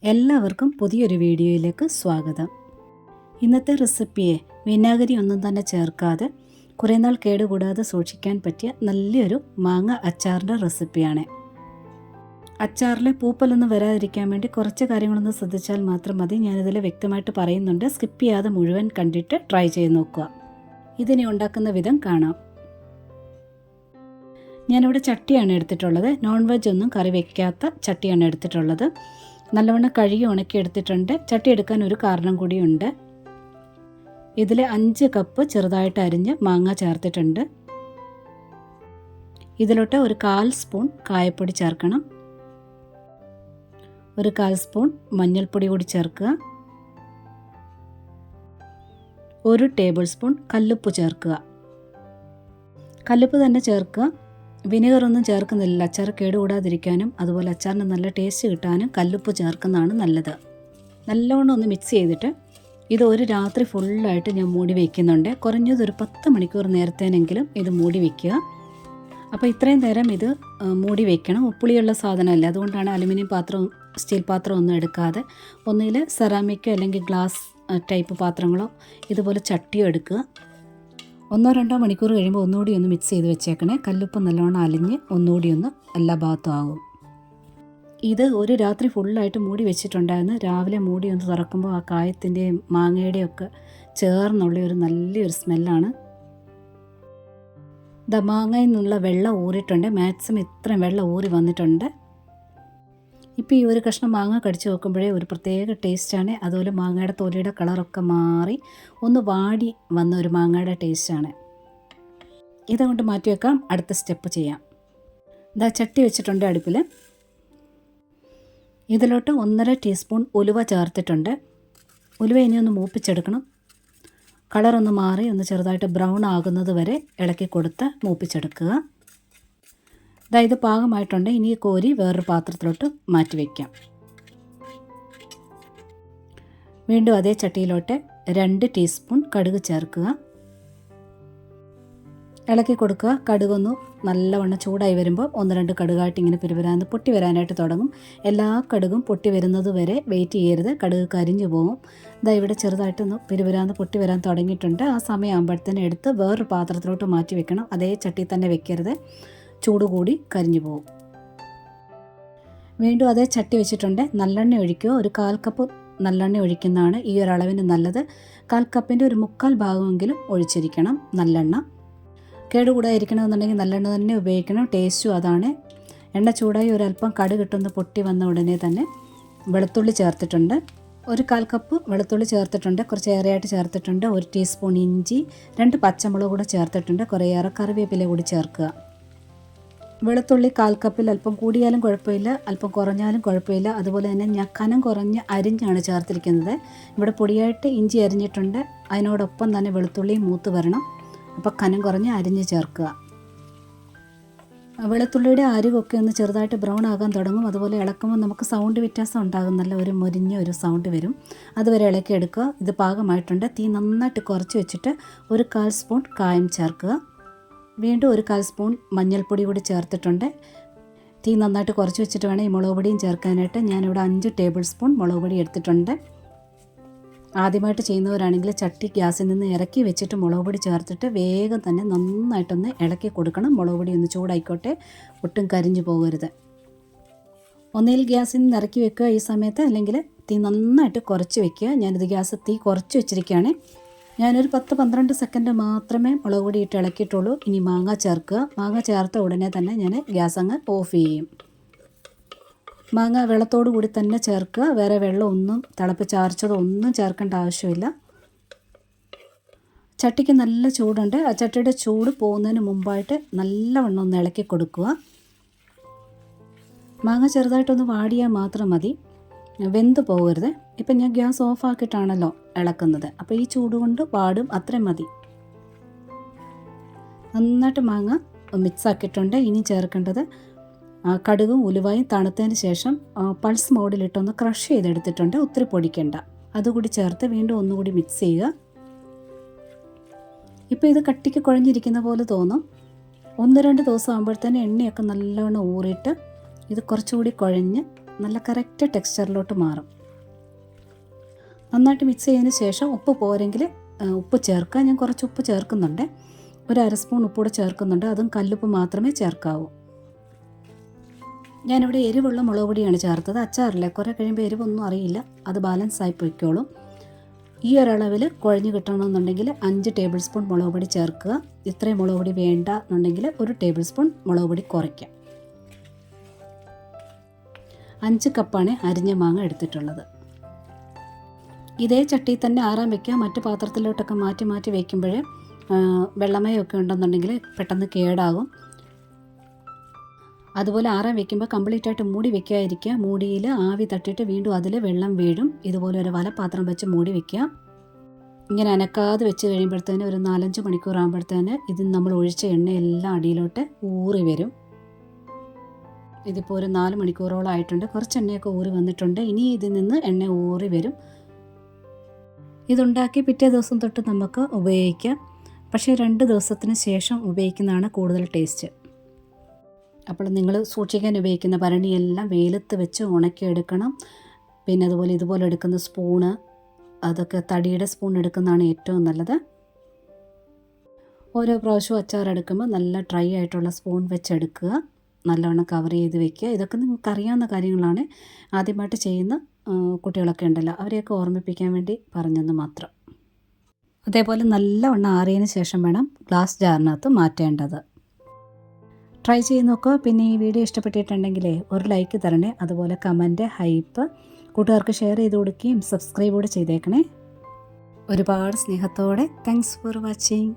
എല്ലാവർക്കും പുതിയൊരു വീഡിയോയിലേക്ക് സ്വാഗതം. ഇന്നത്തെ റെസിപ്പിയെ വിനാഗിരി ഒന്നും തന്നെ ചേർക്കാതെ കുറേ നാൾ കേടുകൂടാതെ സൂക്ഷിക്കാൻ പറ്റിയ നല്ലൊരു മാങ്ങ അച്ചാറിൻ്റെ റെസിപ്പിയാണ്. അച്ചാറിൽ പൂപ്പലൊന്നും വരാതിരിക്കാൻ വേണ്ടി കുറച്ച് കാര്യങ്ങളൊന്ന് ശ്രദ്ധിച്ചാൽ മാത്രം മതി. ഞാനിതിൽ വ്യക്തമായിട്ട് പറയുന്നുണ്ട്. സ്കിപ്പ് ചെയ്യാതെ മുഴുവൻ കണ്ടിട്ട് ട്രൈ ചെയ്ത് നോക്കുക. ഇതിനെ ഉണ്ടാക്കുന്ന വിധം കാണാം. ഞാനിവിടെ ചട്ടിയാണ് എടുത്തിട്ടുള്ളത്. നോൺ വെജ് ഒന്നും കറി വയ്ക്കാത്ത ചട്ടിയാണ് എടുത്തിട്ടുള്ളത്. നല്ലവണ്ണം കഴുകി ഉണക്കി എടുത്തിട്ടുണ്ട്. ചട്ടി എടുക്കാൻ ഒരു കാരണം കൂടിയുണ്ട്. ഇതിൽ 5 കപ്പ് ചെറുതായിട്ട് അരിഞ്ഞ് മാങ്ങ ചേർത്തിട്ടുണ്ട്. ഇതിലോട്ട് ഒരു 1/4 സ്പൂൺ കായപ്പൊടി ചേർക്കണം. ഒരു 1/4 സ്പൂൺ മഞ്ഞൾപ്പൊടി കൂടി ചേർക്കുക. 1 ടേബിൾ സ്പൂൺ കല്ലുപ്പ് ചേർക്കുക. കല്ലുപ്പ് തന്നെ ചേർക്കുക. വിനെഗറൊന്നും ചേർക്കുന്നില്ല. അച്ചാർ കേടുകൂടാതിരിക്കാനും അതുപോലെ അച്ചാറിന് നല്ല ടേസ്റ്റ് കിട്ടാനും കല്ലുപ്പ് ചേർക്കുന്നതാണ് നല്ലത്. നല്ലവണ്ണം ഒന്ന് മിക്സ് ചെയ്തിട്ട് ഇത് ഒരു രാത്രി ഫുള്ളായിട്ട് ഞാൻ മൂടി വയ്ക്കുന്നുണ്ട്. കുറഞ്ഞത് ഒരു 10 മണിക്കൂർ നേരത്തേനെങ്കിലും ഇത് മൂടി വയ്ക്കുക. അപ്പോൾ ഇത്രയും നേരം ഇത് മൂടി വയ്ക്കണം. ഉപ്പുളിയുള്ള സാധനമല്ല, അതുകൊണ്ടാണ് അലുമിനിയം പാത്രം സ്റ്റീൽ പാത്രം ഒന്നും എടുക്കാതെ ഒന്നുകിൽ സെറാമിക്കോ അല്ലെങ്കിൽ ഗ്ലാസ് ടൈപ്പ് പാത്രങ്ങളോ ഇതുപോലെ ചട്ടിയോ എടുക്കുക. 1-2 മണിക്കൂർ കഴിയുമ്പോൾ ഒന്നുകൂടി ഒന്ന് മിക്സ് ചെയ്ത് വെച്ചേക്കണേ. കല്ലുപ്പ് നല്ലോണം അലിഞ്ഞ് ഒന്നുകൂടി ഒന്ന് എല്ലാ ഭാഗത്തും ആകും. ഇത് ഒരു രാത്രി ഫുള്ളായിട്ട് മൂടി വെച്ചിട്ടുണ്ടായിരുന്നു. രാവിലെ മൂടി ഒന്ന് തുറക്കുമ്പോൾ ആ കായത്തിൻ്റെയും മാങ്ങയുടെയും ഒക്കെ ചേർന്നുള്ള ഒരു നല്ലൊരു സ്മെല്ലാണ്. മാങ്ങയിൽ നിന്നുള്ള വെള്ളം ഊറിയിട്ടുണ്ട്. മാക്സിമം ഇത്രയും വെള്ളം ഊറി വന്നിട്ടുണ്ട്. ഇപ്പോൾ ഈ ഒരു കഷ്ണം മാങ്ങ കടിച്ച് നോക്കുമ്പോഴേ ഒരു പ്രത്യേക ടേസ്റ്റാണ്. അതുപോലെ മാങ്ങയുടെ തൊലിയുടെ കളറൊക്കെ മാറി ഒന്ന് വാടി വന്ന ഒരു മാങ്ങയുടെ ടേസ്റ്റാണ്. ഇതുകൊണ്ട് മാറ്റി വെക്കാം. അടുത്ത സ്റ്റെപ്പ് ചെയ്യാം. ചട്ടി വെച്ചിട്ടുണ്ട് അടുപ്പിൽ. ഇതിലോട്ട് 1.5 ടീസ്പൂൺ ഉലുവ ചേർത്തിട്ടുണ്ട്. ഉലുവ ഇനി ഒന്ന് മൂപ്പിച്ചെടുക്കണം. കളറൊന്ന് മാറി ഒന്ന് ചെറുതായിട്ട് ബ്രൗൺ ആകുന്നത് വരെ ഇളക്കി കൊടുത്ത് മൂപ്പിച്ചെടുക്കുക. ഇത് പാകമായിട്ടുണ്ട്. ഇനി കോരി വേറൊരു പാത്രത്തിലോട്ട് മാറ്റി വയ്ക്കാം. വീണ്ടും അതേ ചട്ടിയിലോട്ട് 2 ടീസ്പൂൺ കടുക് ചേർക്കുക. ഇളക്കി കൊടുക്കുക. കടുകൊന്ന് നല്ലവണ്ണം ചൂടായി വരുമ്പോൾ 1-2 കടുകായിട്ട് ഇങ്ങനെ പിരിവരാന്ന് പൊട്ടി വരാനായിട്ട് തുടങ്ങും. എല്ലാ കടുകും പൊട്ടി വരുന്നത് വരെ വെയിറ്റ് ചെയ്യരുത്. കടുക് കരിഞ്ഞു പോകും. ഇവിടെ ചെറുതായിട്ടൊന്ന് പിരിവരാന്ന് പൊട്ടി വരാൻ തുടങ്ങിയിട്ടുണ്ട്. ആ സമയമാകുമ്പോഴത്തേനും എടുത്ത് വേറൊരു പാത്രത്തിലോട്ട് മാറ്റി വെക്കണം. അതേ ചട്ടി തന്നെ വെക്കരുത്, ചൂട് കൂടി കരിഞ്ഞു പോകും. വീണ്ടും അതേ ചട്ടി വെച്ചിട്ടുണ്ട്. നല്ലെണ്ണ ഒഴിക്കുക. ഒരു 1/4 കപ്പ് നല്ലെണ്ണ ഒഴിക്കുന്നതാണ് ഈ ഒരു അളവിന് നല്ലത്. 1/4 കപ്പിൻ്റെ ഒരു 3/4 ഭാഗമെങ്കിലും ഒഴിച്ചിരിക്കണം നല്ലെണ്ണ. കേടുകൂടാതിരിക്കണമെന്നുണ്ടെങ്കിൽ നല്ലെണ്ണ തന്നെ ഉപയോഗിക്കണം. ടേസ്റ്റും അതാണ്. എണ്ണ ചൂടായി ഒരല്പം കടുകിട്ടൊന്ന് പൊട്ടി വന്ന ഉടനെ തന്നെ വെളുത്തുള്ളി ചേർത്തിട്ടുണ്ട്. ഒരു 1/4 കപ്പ് വെളുത്തുള്ളി ചേർത്തിട്ടുണ്ട്. കുറച്ച് ഏറെയായിട്ട് ചേർത്തിട്ടുണ്ട്. 1 ടീസ്പൂൺ ഇഞ്ചി, 2 പച്ചമുളക് കൂടെ ചേർത്തിട്ടുണ്ട്. കുറേയേറെ കറിവേപ്പില കൂടി ചേർക്കുക. വെളുത്തുള്ളി 1/4 കപ്പിൽ അല്പം കൂടിയാലും കുഴപ്പമില്ല, അല്പം കുറഞ്ഞാലും കുഴപ്പമില്ല. അതുപോലെ തന്നെ ഞാൻ കനം കുറഞ്ഞ് അരിഞ്ഞാണ് ചേർത്തിരിക്കുന്നത്. ഇവിടെ പൊടിയായിട്ട് ഇഞ്ചി അരിഞ്ഞിട്ടുണ്ട്. അതിനോടൊപ്പം തന്നെ വെളുത്തുള്ളിയും മൂത്ത് വരണം. അപ്പോൾ കനം കുറഞ്ഞ് അരിഞ്ഞ് ചേർക്കുക. വെളുത്തുള്ളിയുടെ അരികൊക്കെ ഒന്ന് ചെറുതായിട്ട് ബ്രൗൺ ആകാൻ തുടങ്ങും. അതുപോലെ ഇളക്കുമ്പോൾ നമുക്ക് സൗണ്ട് വ്യത്യാസം ഉണ്ടാകും. നല്ല ഒരു മുരിഞ്ഞ ഒരു സൗണ്ട് വരും. അതുവരെ ഇളക്കി എടുക്കുക. ഇത് പാകമായിട്ടുണ്ട്. തീ നന്നായിട്ട് കുറച്ച് വെച്ചിട്ട് ഒരു 1/4 സ്പൂൺ കായം ചേർക്കുക. വീണ്ടും ഒരു 1/4 സ്പൂൺ മഞ്ഞൾപ്പൊടി കൂടി ചേർത്തിട്ടുണ്ട്. തീ നന്നായിട്ട് കുറച്ച് വെച്ചിട്ട് വേണം ഈ മുളക് പൊടിയും ചേർക്കാനായിട്ട്. ഞാനിവിടെ 5 ടേബിൾ സ്പൂൺ മുളക് പൊടി എടുത്തിട്ടുണ്ട്. ആദ്യമായിട്ട് ചെയ്യുന്നവരാണെങ്കിൽ ചട്ടി ഗ്യാസിൽ നിന്ന് ഇറക്കി വെച്ചിട്ട് മുളക് പൊടി ചേർത്തിട്ട് വേഗം തന്നെ നന്നായിട്ടൊന്ന് ഇളക്കി കൊടുക്കണം. മുളക് പൊടി ഒന്ന് ചൂടായിക്കോട്ടെ, ഒട്ടും കരിഞ്ഞു പോകരുത്. ഒന്നുകിൽ ഗ്യാസിൽ നിന്ന് ഇറക്കി വെക്കുക ഈ സമയത്ത്, അല്ലെങ്കിൽ തീ നന്നായിട്ട് കുറച്ച് വെക്കുക. ഞാനിത് തീ കുറച്ച് വെച്ചിരിക്കുകയാണ്. ഞാനൊരു 10-12 സെക്കൻഡ് മാത്രമേ മുളക് പൊടി ഇട്ട് ഇളക്കിയിട്ടുള്ളൂ. ഇനി മാങ്ങ ചേർക്കുക. മാങ്ങ ചേർത്ത ഉടനെ തന്നെ ഞാൻ ഗ്യാസ് അങ്ങ് ഓഫ് ചെയ്യും. മാങ്ങ വെള്ളത്തോടു കൂടി തന്നെ ചേർക്കുക. വേറെ വെള്ളമൊന്നും തിളപ്പിച്ചാർച്ചതോ ഒന്നും ചേർക്കേണ്ട ആവശ്യമില്ല. ചട്ടിക്ക് നല്ല ചൂടുണ്ട്. ആ ചട്ടിയുടെ ചൂട് പോകുന്നതിന് മുമ്പായിട്ട് നല്ലവണ്ണം ഒന്ന് ഇളക്കി കൊടുക്കുക. മാങ്ങ ചെറുതായിട്ടൊന്ന് വാടിയാൽ മാത്രം മതി, വെന്ത് പോകരുത്. ഇപ്പം ഞാൻ ഗ്യാസ് ഓഫാക്കിയിട്ടാണല്ലോ ഇളക്കുന്നത്. അപ്പോൾ ഈ ചൂട് കൊണ്ട് വാടും, അത്രയും മതി. നന്നായിട്ട് മാങ്ങ മിക്സ് ആക്കിയിട്ടുണ്ട്. ഇനി ചേർക്കേണ്ടത് കടുകും ഉലുവായും തണുത്തതിന് ശേഷം പൾസ് മോഡിലിട്ടൊന്ന് ക്രഷ് ചെയ്തെടുത്തിട്ടുണ്ട്. ഒത്തിരി പൊടിക്കണ്ട. അതുകൂടി ചേർത്ത് വീണ്ടും ഒന്നുകൂടി മിക്സ് ചെയ്യുക. ഇപ്പോൾ ഇത് കട്ടിക്ക് കുഴഞ്ഞിരിക്കുന്ന പോലെ തോന്നും. 1-2 ദിവസം ആകുമ്പോഴത്തേന് എണ്ണയൊക്കെ നല്ലവണ്ണം ഊറിയിട്ട് ഇത് കുറച്ചുകൂടി കുഴഞ്ഞ് നല്ല കറക്റ്റ് ടെക്സ്ചറിലോട്ട് മാറും. നന്നായിട്ട് മിക്സ് ചെയ്തതിന് ശേഷം ഉപ്പ് പോരെങ്കിൽ ഉപ്പ് ചേർക്കുക. ഞാൻ കുറച്ച് ഉപ്പ് ചേർക്കുന്നുണ്ട്, ഒരു അര സ്പൂൺ ഉപ്പ് കൂടെ ചേർക്കുന്നുണ്ട്. അതും കല്ലുപ്പ് മാത്രമേ ചേർക്കാവൂ. ഞാനിവിടെ എരിവുള്ള മുളക് പൊടിയാണ് ചേർത്തത്. അച്ചാറില്ല, കുറേ കഴിയുമ്പോൾ എരിവൊന്നും അറിയില്ല, അത് ബാലൻസായി പൊയ്ക്കോളും. ഈ ഒരളവിൽ കുഴഞ്ഞ് കിട്ടണമെന്നുണ്ടെങ്കിൽ 5 ടേബിൾ സ്പൂൺ മുളക് പൊടി ചേർക്കുക. ഇത്രയും മുളക് പൊടി വേണ്ട എന്നുണ്ടെങ്കിൽ 1 ടേബിൾ സ്പൂൺ മുളക് പൊടി കുറയ്ക്കാം. 5 കപ്പാണ് അരിഞ്ഞ മാങ്ങ എടുത്തിട്ടുള്ളത്. ഇതേ ചട്ടിയിൽ തന്നെ ആറാൻ വയ്ക്കുക. മറ്റു പാത്രത്തിലോട്ടൊക്കെ മാറ്റി മാറ്റി വയ്ക്കുമ്പോൾ വെള്ളമയമൊക്കെ ഉണ്ടെന്നുണ്ടെങ്കിൽ പെട്ടെന്ന് കേടാകും. അതുപോലെ ആറാൻ വെക്കുമ്പോൾ കംപ്ലീറ്റായിട്ട് മൂടി വെക്കാതിരിക്കുക. മൂടിയിൽ ആവി തട്ടിയിട്ട് വീണ്ടും അതിൽ വെള്ളം വീഴും. ഇതുപോലെ ഒരു വലപാത്രം വെച്ച് മൂടി വെക്കുക. ഇങ്ങനെ അനക്കാതെ വെച്ച് കഴിയുമ്പോഴത്തേന് ഒരു 4-5 മണിക്കൂർ ആകുമ്പോഴത്തേന് ഇതിൽ നമ്മൾ ഒഴിച്ച എണ്ണയെല്ലാം അടിയിലോട്ട് ഊറി വരും. ഇതിപ്പോൾ ഒരു 4 മണിക്കൂറോളം ആയിട്ടുണ്ട്. കുറച്ച് എണ്ണയൊക്കെ ഊറി വന്നിട്ടുണ്ട്. ഇനി ഇതിൽ നിന്ന് എണ്ണ ഊറി വരും. ഇതുണ്ടാക്കി പിറ്റേ ദിവസം തൊട്ട് നമുക്ക് ഉപയോഗിക്കാം. പക്ഷേ 2 ദിവസത്തിന് ശേഷം ഉപയോഗിക്കുന്നതാണ് കൂടുതൽ ടേസ്റ്റ്. അപ്പോൾ നിങ്ങൾ സൂക്ഷിക്കാൻ ഉപയോഗിക്കുന്ന ഭരണിയെല്ലാം വെയിലത്ത് വെച്ച് ഉണക്കിയെടുക്കണം. പിന്നെ അതുപോലെ ഇതുപോലെ എടുക്കുന്ന സ്പൂണ്, അതൊക്കെ തടിയുടെ സ്പൂൺ എടുക്കുന്നതാണ് ഏറ്റവും നല്ലത്. ഓരോ പ്രാവശ്യവും അച്ചാർ എടുക്കുമ്പോൾ നല്ല ഡ്രൈ ആയിട്ടുള്ള സ്പൂൺ വെച്ചെടുക്കുക. നല്ലവണ്ണം കവർ ചെയ്ത് വെക്കുക. ഇതൊക്കെ നിങ്ങൾക്ക് അറിയാവുന്ന കാര്യങ്ങളാണ്. ആദ്യമായിട്ട് ചെയ്യുന്ന കുട്ടികളൊക്കെ ഉണ്ടല്ലോ, അവരെയൊക്കെ ഓർമ്മിപ്പിക്കാൻ വേണ്ടി പറഞ്ഞെന്ന് മാത്രം. അതേപോലെ നല്ലവണ്ണം ആറിയതിന് ശേഷം വേണം ഗ്ലാസ് ജാറിനകത്ത് മാറ്റേണ്ടത്. ട്രൈ ചെയ്ത് നോക്കുക. പിന്നെ ഈ വീഡിയോ ഇഷ്ടപ്പെട്ടിട്ടുണ്ടെങ്കിലേ ഒരു ലൈക്ക് തരണേ. അതുപോലെ കമൻറ്റ്, ഹൈപ്പ് കൂട്ടുകാർക്ക് ഷെയർ ചെയ്ത് കൊടുക്കുകയും സബ്സ്ക്രൈബ് കൂടെ ചെയ്തേക്കണേ. ഒരുപാട് സ്നേഹത്തോടെ താങ്ക്സ് ഫോർ വാച്ചിങ്.